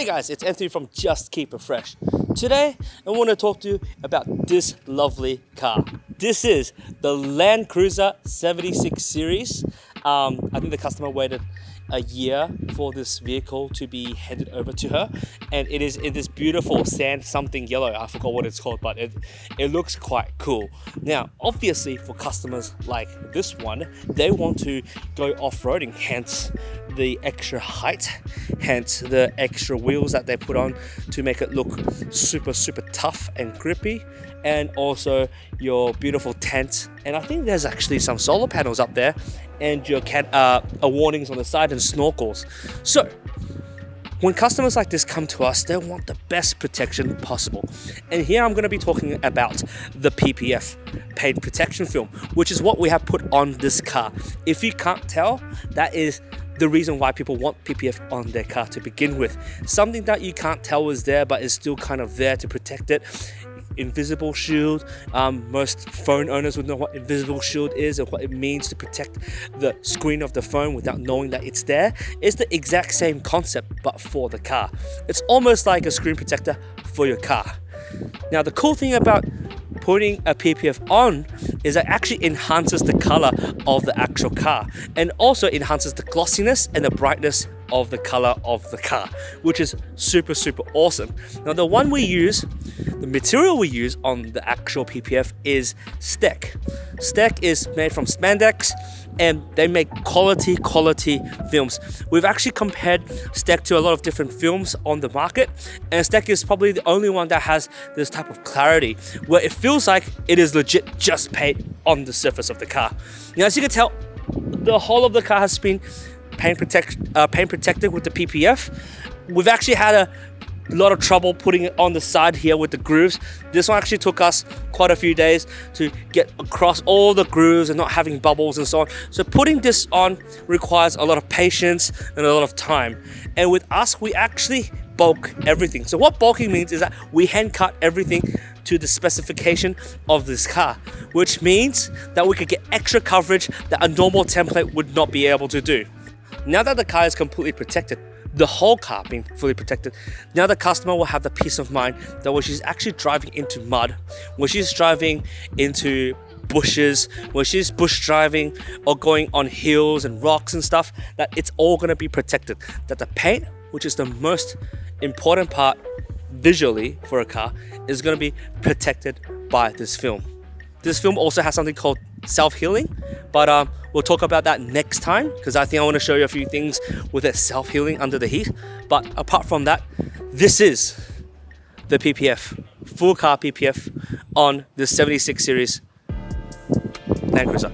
Hey guys, it's Antony from Just Keep It Fresh. Today, I want to talk to you about this lovely car. This is the Landcruiser 76 series. I think the customer waited a year for this vehicle to be handed over to her, and it is in this beautiful sand something yellow. I forgot what it's called, but it looks quite cool. Now, obviously for customers like this one, they want to go off-roading, hence the extra height, hence the extra wheels that they put on to make it look super tough and grippy, and also your beautiful tent. And I think there's actually some solar panels up there, and your warnings on the side and snorkels. So when customers like this come to us, they want the best protection possible. And here I'm going to be talking about the PPF, paint protection film, which is what we have put on this car. If you can't tell, that is the reason why people want PPF on their car to begin with. Something that you can't tell is there, but is still kind of there to protect it. Invisible shield. Most phone owners would know what invisible shield is and what it means to protect the screen of the phone without knowing that it's there. It's the exact same concept, but for the car. It's almost like a screen protector for your car. Now, the cool thing about putting a PPF on is it actually enhances the color of the actual car, and also enhances the glossiness and the brightness of the color of the car, which is super awesome. Now, the material we use on the actual PPF is Steck. Steck is made from spandex, and they make quality films. We've actually compared Steck to a lot of different films on the market, and Steck is probably the only one that has this type of clarity where it feels like it is legit just paint on the surface of the car. Now, as you can tell, the whole of the car has been paint protected with the PPF. We've actually had a lot of trouble putting it on the side here with the grooves. This one actually took us quite a few days to get across all the grooves and not having bubbles and so on. So putting this on requires a lot of patience and a lot of time. And with us, we actually bulk everything. So what bulking means is that we hand cut everything to the specification of this car, which means that we could get extra coverage that a normal template would not be able to do. Now that the car is completely protected, the whole car being fully protected, now the customer will have the peace of mind that when she's actually driving into mud, when she's driving into bushes, when she's bush driving or going on hills and rocks and stuff, that it's all going to be protected. That the paint, which is the most important part visually for a car, is going to be protected by this film. This film also has something called self-healing, but we'll talk about that next time, because I think I want to show you a few things with it self-healing under the heat. But apart from that, this is the PPF, full car PPF on the 76 series Landcruiser.